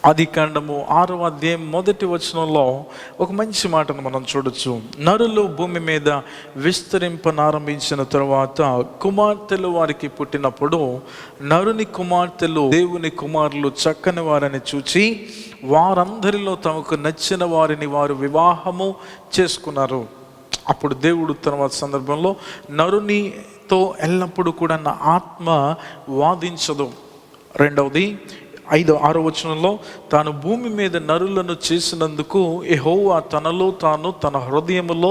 ఆదికాండము 6వ అధ్యాయం 1వ వచనంలో ఒక మంచి మాటను మనం చూడొచ్చు. నరులు భూమి మీద విస్తరింపనారంభించిన తరువాత కుమార్తెలు వారికి పుట్టినప్పుడు నరుని కుమార్తెలు దేవుని కుమారులు చక్కని వారిని చూచి వారందరిలో తమకు నచ్చిన వారిని వారు వివాహము చేసుకున్నారు. అప్పుడు దేవుడు తర్వాత సందర్భంలో నరునితో ఎల్లప్పుడూ కూడా నా ఆత్మ వాదించదు. రెండవది 5-6 వచనంలో తాను భూమి మీద నరులను చేసినందుకు యెహోవా తనలో తాను తన హృదయములో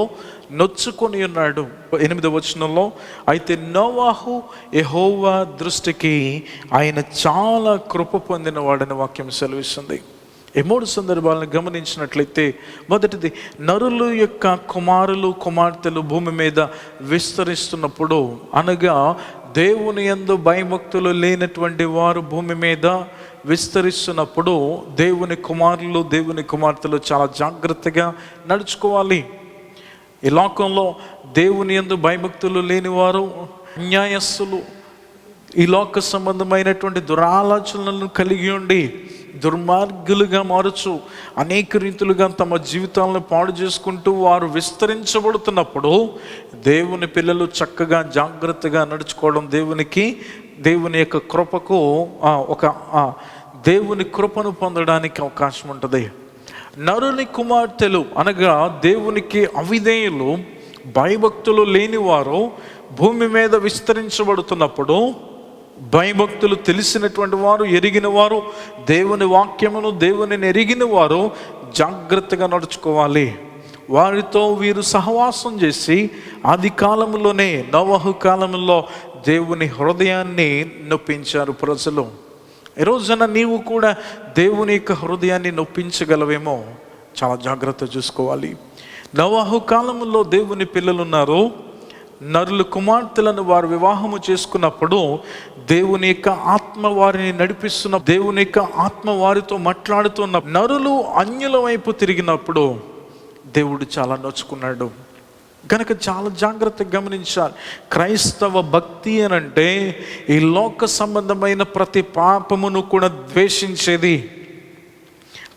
నొచ్చుకొని ఉన్నాడు. 8వ వచనంలో అయితే నోవాహు యెహోవా దృష్టికి ఆయన చాలా కృప పొందిన వాడని వాక్యం సెలవిస్తుంది. ఈ 3 సందర్భాలను గమనించినట్లయితే, మొదటిది నరులు యొక్క కుమారులు కుమార్తెలు భూమి మీద విస్తరిస్తున్నప్పుడు, అనగా దేవుని యందు భయభక్తులు లేనటువంటి వారు భూమి మీద విస్తరిస్తున్నప్పుడు దేవుని కుమారులు దేవుని కుమార్తెలు చాలా జాగ్రత్తగా నడుచుకోవాలి. ఈ లోకంలో దేవుని యందు భయభక్తులు లేనివారు అన్యాయస్తులు, ఈ లోక సంబంధమైనటువంటి దురాలోచనలను కలిగి ఉండి దుర్మార్గులుగా మారుచు అనేక రీతులుగా తమ జీవితాలను పాడు చేసుకుంటూ వారు విస్తరించబడుతున్నప్పుడు దేవుని పిల్లలు చక్కగా జాగ్రత్తగా నడుచుకోవడం దేవుని యొక్క కృపకు దేవుని కృపను పొందడానికి అవకాశం ఉంటుంది. నరుని కుమార్తెలు అనగా దేవునికి అవిధేయులు భయభక్తులు లేనివారు భూమి మీద విస్తరించబడుతున్నప్పుడు, భయభక్తులు తెలిసినటువంటి వారు ఎరిగిన వారు దేవుని వాక్యమును దేవునిని ఎరిగిన వారు జాగ్రత్తగా నడుచుకోవాలి. వారితో వీరు సహవాసం చేసి ఆది కాలంలోనే నోవహు కాలంలో దేవుని హృదయాన్ని నొప్పించారు ప్రజలు. ఈ రోజున నీవు కూడా దేవుని యొక్క హృదయాన్ని నొప్పించగలవేమో, చాలా జాగ్రత్త చూసుకోవాలి. నోవహు కాలంలో దేవుని పిల్లలు ఉన్నారు. నరులు కుమార్తెలను వారు వివాహము చేసుకున్నప్పుడు దేవుని యొక్క ఆత్మ వారిని నడిపిస్తున్న, దేవుని యొక్క ఆత్మ వారితో మాట్లాడుతున్న నరులు అన్యుల వైపు తిరిగినప్పుడు దేవుడు చాలా నొచ్చుకున్నాడు. కనుక చాలా జాగ్రత్తగా గమనించాలి. క్రైస్తవ భక్తి అనంటే ఈ లోక సంబంధమైన ప్రతి పాపమును కూడా ద్వేషించేది.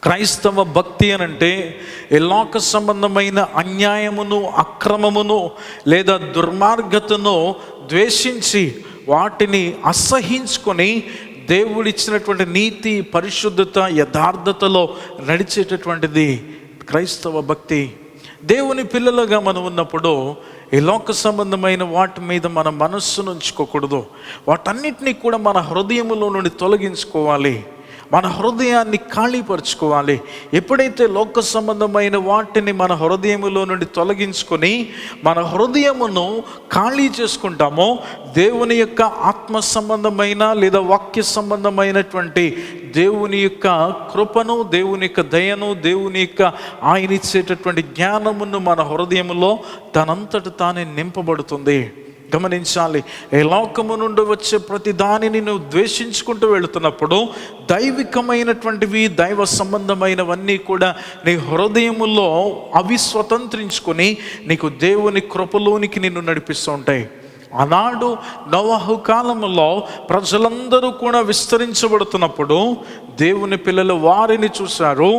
క్రైస్తవ భక్తి అనంటే ఈ లోక సంబంధమైన అన్యాయమును అక్రమమును లేదా దుర్మార్గతను ద్వేషించి వాటిని అసహించుకొని దేవుడిచ్చినటువంటి నీతి పరిశుద్ధత యథార్థతలో నడిచేటటువంటిది క్రైస్తవ భక్తి. దేవుని పిల్లలుగా మనం ఉన్నప్పుడు ఈ లోక సంబంధమైన వాటి మీద మన మనస్సును ఉంచుకోకూడదు. వాటన్నిటినీ కూడా మన హృదయములో నుండి తొలగించుకోవాలి. మన హృదయాన్ని ఖాళీపరుచుకోవాలి. ఎప్పుడైతే లోక సంబంధమైన వాటిని మన హృదయములో నుండి తొలగించుకొని మన హృదయమును ఖాళీ చేసుకుంటామో, దేవుని యొక్క ఆత్మ సంబంధమైన లేదా వాక్య సంబంధమైనటువంటి దేవుని యొక్క కృపను, దేవుని యొక్క దయను, దేవుని యొక్క ఆయన ఇచ్చేటటువంటి జ్ఞానమును మన హృదయములో తనంతట తానే నింపబడుతుంది. గమనించాలి. ఈ లోకము నుండి వచ్చే ప్రతి దానిని నువ్వు ద్వేషించుకుంటూ వెళుతున్నప్పుడు దైవికమైనటువంటివి దైవ సంబంధమైనవన్నీ కూడా నీ హృదయములో అవి స్వతంత్రించుకొని నీకు దేవుని కృపలోనికి నిన్ను నడిపిస్తూ ఉంటాయి. ఆనాడు నోవహు కాలంలో ప్రజలందరూ కూడా విస్తరించబడుతున్నప్పుడు దేవుని పిల్లలు వారిని చూశారు,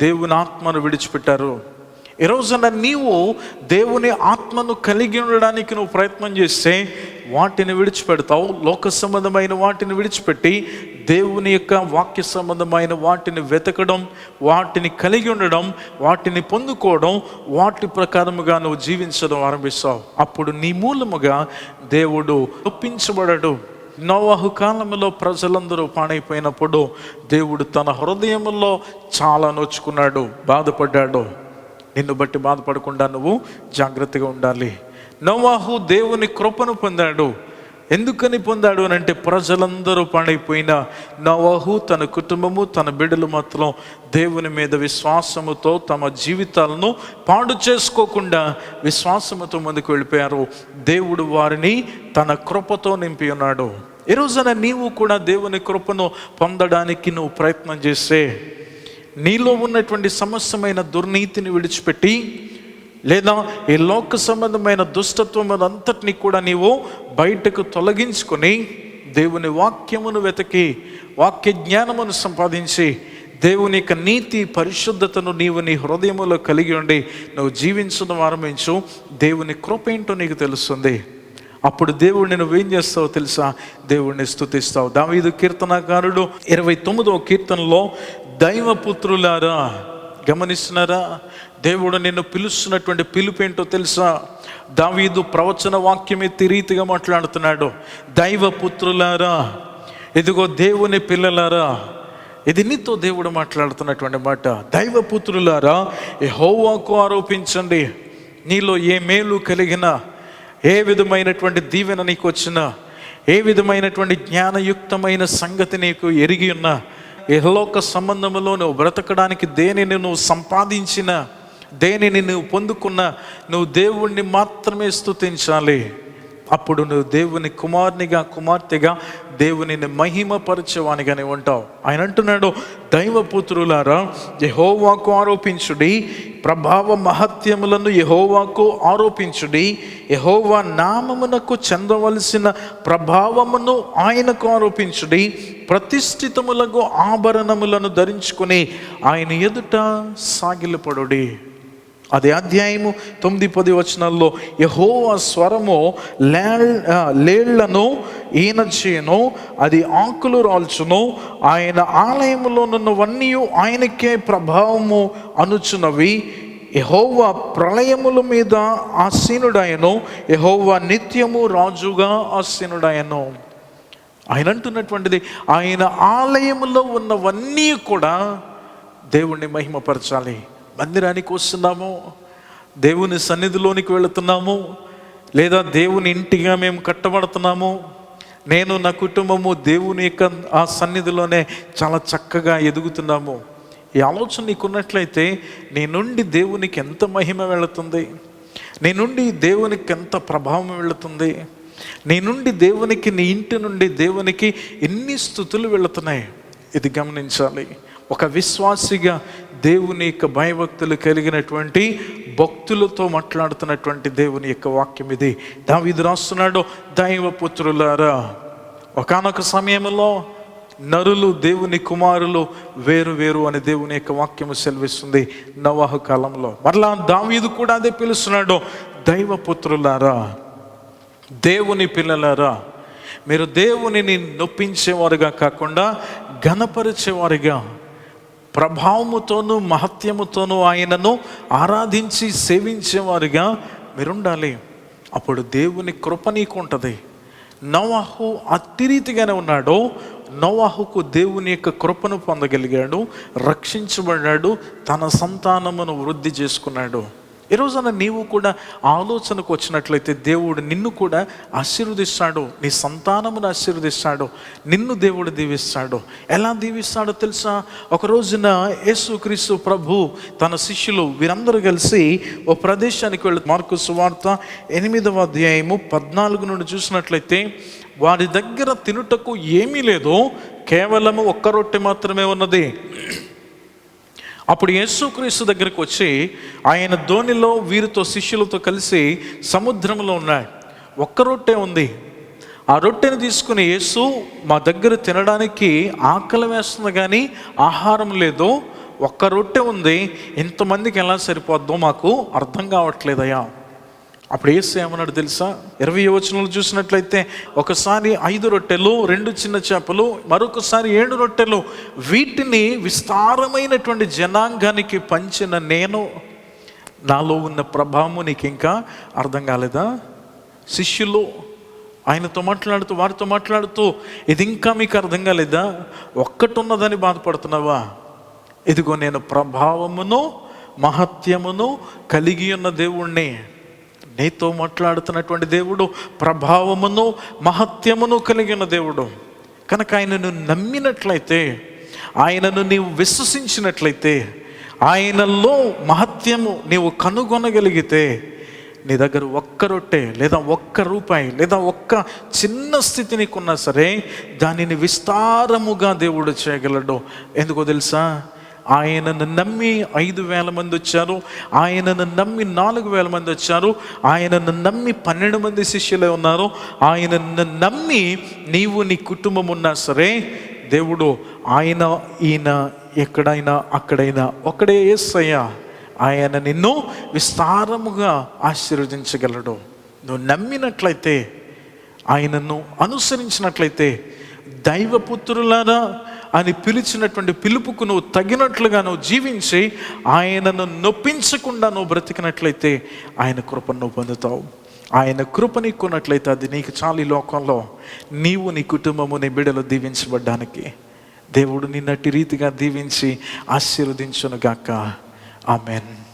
దేవుని ఆత్మను విడిచిపెట్టారు. ఈ రోజున నీవు దేవుని ఆత్మను కలిగి ఉండడానికి నువ్వు ప్రయత్నం చేస్తే వాటిని విడిచిపెడతావు. లోక సంబంధమైన వాటిని విడిచిపెట్టి దేవుని యొక్క వాక్య సంబంధమైన వాటిని వెతకడం, వాటిని కలిగి ఉండడం, వాటిని పొందుకోవడం, వాటి ప్రకారముగా నువ్వు జీవించడం ఆరంభిస్తావు. అప్పుడు నీ మూలముగా దేవుడు ఒప్పించబడడు. నోవహు కాలంలో ప్రజలందరూ పాడైపోయినప్పుడు దేవుడు తన హృదయంలో చాలా నొచ్చుకున్నాడు, బాధపడ్డాడు. నిన్ను బట్టి బాధపడకుండా నువ్వు జాగ్రత్తగా ఉండాలి. నోవహు దేవుని కృపను పొందాడు. ఎందుకని పొందాడు అని అంటే, ప్రజలందరూ పాడైపోయిన నోవహు తన కుటుంబము తన బిడ్డలు మాత్రం దేవుని మీద విశ్వాసముతో తమ జీవితాలను పాడు చేసుకోకుండా విశ్వాసముతో ముందుకు వెళ్ళిపోయారు. దేవుడు వారిని తన కృపతో నింపి ఉన్నాడు. ఈ రోజున నీవు కూడా దేవుని కృపను పొందడానికి నువ్వు ప్రయత్నం చేస్తే, నీలో ఉన్నటువంటి సమస్తమైన దుర్నీతిని విడిచిపెట్టి లేదా ఈ లోక సంబంధమైన దుష్టత్వం అంతటినీ కూడా నీవు బయటకు తొలగించుకొని దేవుని వాక్యమును వెతికి వాక్య జ్ఞానమును సంపాదించి దేవుని యొక్క నీతి పరిశుద్ధతను నీవు నీ హృదయములో కలిగి ఉండి నువ్వు జీవించిన వారమించు, దేవుని కృప ఏంటో నీకు తెలుస్తుంది. అప్పుడు దేవుడిని నువ్వేం చేస్తావు తెలుసా? దేవుడిని స్తుతిస్తావు. దావీదు కీర్తనకారుడు 29వ కీర్తనలో దైవపుత్రులారా, గమనిస్తున్నారా? దేవుడు నిన్ను పిలుస్తున్నటువంటి పిలుపేంటో తెలుసా? దావీదు ప్రవచన వాక్యం ఎత్తి రీతిగా మాట్లాడుతున్నాడు. దైవపుత్రులారా, ఇదిగో దేవుని పిల్లలారా. ఇది నీతో దేవుడు మాట్లాడుతున్నటువంటి మాట. దైవపుత్రులారా, యెహోవాకు ఆరోపించండి. నీలో ఏ మేలు కలిగినా, ఏ విధమైనటువంటి దీవెన నీకు వచ్చినా, ఏ విధమైనటువంటి జ్ఞానయుక్తమైన సంగతి నీకు ఎరిగి ఉన్నా, ఇహలోక సంబంధంలో నువ్వు బ్రతకడానికి దేనిని నువ్వు సంపాదించినా, దేనిని నువ్వు పొందుకున్నా, నువ్వు దేవుణ్ణి మాత్రమే స్తుతించాలి. అప్పుడు నువ్వు దేవుని కుమారునిగా, కుమార్తెగా దేవునిని మహిమపరచేవానిగానే ఉంటావు. ఆయన అంటున్నాడు, దైవపుత్రులారా యెహోవాకు ఆరోపించుడి, ప్రభావ మహత్యములను యెహోవాకు ఆరోపించుడి, యెహోవా నామమునకు చెందవలసిన ప్రభావమును ఆయనకు ఆరోపించుడి, ప్రతిష్ఠితములకు ఆభరణములను ధరించుకుని ఆయన ఎదుట సాగిలపడుడి. అదే అధ్యాయము 9-10 వచనాల్లో యెహోవా స్వరము లేళ్లను ఈన చేయను, అది ఆకులు రాల్చును, ఆయన ఆలయములో నున్నవన్నీ ఆయనకే ప్రభావము అనుచున్నవి. యెహోవా ప్రళయముల మీద ఆసీనుడాయను, యెహోవా నిత్యము రాజుగా ఆసీనుడాయను. ఆయన అంటున్నటువంటిది, ఆయన ఆలయములో ఉన్నవన్నీ కూడా దేవుణ్ణి మహిమపరచాలి. మందిరానికి వస్తున్నాము, దేవుని సన్నిధిలోనికి వెళుతున్నాము, లేదా దేవుని ఇంటిగా మేము కట్టబడుతున్నాము, నేను నా కుటుంబము దేవుని యొక్క ఆ సన్నిధిలోనే చాలా చక్కగా ఎదుగుతున్నాము. ఈ ఆలోచన నీకున్నట్లయితే నీ నుండి దేవునికి ఎంత మహిమ వెళుతుంది, నీ నుండి దేవునికి ఎంత ప్రభావం వెళుతుంది, నీ నుండి దేవునికి, నీ ఇంటి నుండి దేవునికి ఎన్ని స్తుతులు వెళుతున్నాయి. ఇది గమనించాలి. ఒక విశ్వాసిగా దేవుని యొక్క భయభక్తులు కలిగినటువంటి భక్తులతో మాట్లాడుతున్నటువంటి దేవుని యొక్క వాక్యం ఇది. దావీదు రాస్తున్నాడు, దైవపుత్రులారా. ఒకానొక సమయంలో నరులు, దేవుని కుమారులు వేరు వేరు అని దేవుని యొక్క వాక్యము సెలవిస్తుంది. నోవహు కాలంలో మరలా దావీదు కూడా అదే పిలుస్తున్నాడు, దైవపుత్రులారా, దేవుని పిల్లలారా, మీరు దేవునిని నొప్పించేవారుగా కాకుండా ఘనపరిచేవారుగా, ప్రభావముతోనూ మహత్యముతోనూ ఆయనను ఆరాధించి సేవించేవారుగా మీరుండాలి. అప్పుడు దేవుని కృప నీకు ఉంటుంది. నోవహు అట్టి రీతిగానే ఉన్నాడు. నోవహుకు దేవుని యొక్క కృపను పొందగలిగాడు, రక్షించబడ్డాడు, తన సంతానమును వృద్ధి చేసుకున్నాడు. ఈ రోజున నీవు కూడా ఆలోచనకు వచ్చినట్లయితే దేవుడు నిన్ను కూడా ఆశీర్వదిస్తాడు, నీ సంతానమును ఆశీర్వదిస్తాడు, నిన్ను దేవుడు దీవిస్తాడు. ఎలా దీవిస్తాడో తెలుసా? ఒక రోజున యేసుక్రీస్తు ప్రభు తన శిష్యులు వీరందరూ కలిసి ఓ ప్రదేశానికి వెళ్ళి, మార్కు సువార్త 8వ అధ్యాయము 14 నుండి చూసినట్లయితే, వారి దగ్గర తినుటకు ఏమీ లేదు, కేవలము ఒక్క రొట్టె మాత్రమే ఉన్నది. అప్పుడు యేసుక్రీస్తు దగ్గరికి వచ్చి ఆయన ధోనిలో వీరితో శిష్యులతో కలిసి సముద్రంలో ఉన్నాడు. ఒక్క రొట్టె ఉంది. ఆ రొట్టెని తీసుకుని, యేసు, మా దగ్గర తినడానికి ఆకలి వేస్తుంది కానీ ఆహారం లేదు, ఒక్క రొట్టె ఉంది, ఇంతమందికి ఎలా సరిపోద్దో మాకు అర్థం కావట్లేదయ్యా. అప్పుడు యేసు ఏమన్నాడు తెలుసా? 20వ వచనంలో చూసినట్లయితే, ఒకసారి 5 రొట్టెలు 2 చిన్న చేపలు, మరొకసారి 7 రొట్టెలు, వీటిని విస్తారమైనటువంటి జనాంగానికి పంచిన నేను, నాలో ఉన్న ప్రభావము నీకు ఇంకా అర్థం కాలేదా? శిష్యులు ఆయనతో మాట్లాడుతూ, వారితో మాట్లాడుతూ, ఇది ఇంకా మీకు అర్థం కాలేదా? ఒక్కటి ఉన్నదని బాధపడుతున్నావా? ఇదిగో నేను ప్రభావమును మహత్యమును కలిగి ఉన్న దేవుణ్ణి. నీతో మాట్లాడుతున్నటువంటి దేవుడు ప్రభావమును మహత్యమును కలిగిన దేవుడు. కనుక ఆయనను నమ్మినట్లయితే, ఆయనను నీవు విశ్వసించినట్లయితే, ఆయనలో మహత్యము నీవు కనుగొనగలిగితే, నీ దగ్గర ఒక్క రొట్టె లేదా ఒక్క రూపాయి లేదా ఒక్క చిన్న స్థితి నీకున్నా సరే, దానిని విస్తారముగా దేవుడు చేయగలడు. ఎందుకో తెలుసా? ఆయనను నమ్మి 5,000 మంది వచ్చారు, ఆయనను నమ్మి 4,000 మంది వచ్చారు, ఆయనను నమ్మి 12 మంది శిష్యులే ఉన్నారు. ఆయనను నమ్మి నీవు, నీ కుటుంబం ఉన్నా సరే, దేవుడు ఈయన ఎక్కడైనా అక్కడైనా ఒకడే యేసయ్య. ఆయన నిన్ను విస్తారముగా ఆశీర్వదించగలడు. నువ్వు నమ్మినట్లయితే, ఆయనను అనుసరించినట్లయితే, దైవపుత్రులారా అని పిలిచినటువంటి పిలుపుకు నువ్వు తగినట్లుగా నువ్వు జీవించి ఆయనను నొప్పించకుండా నువ్వు బ్రతికినట్లయితే ఆయన కృపను నువ్వు పొందుతావు. ఆయన కృప నీకున్నట్లయితే అది నీకు చాలు. ఈ లోకంలో నీవు, నీ కుటుంబము, నీ బిడ్డలు దీవించబడ్డానికి. దేవుడు నిన్నటి రీతిగా దీవించి ఆశీర్వదించునుగాక. ఆమెన్.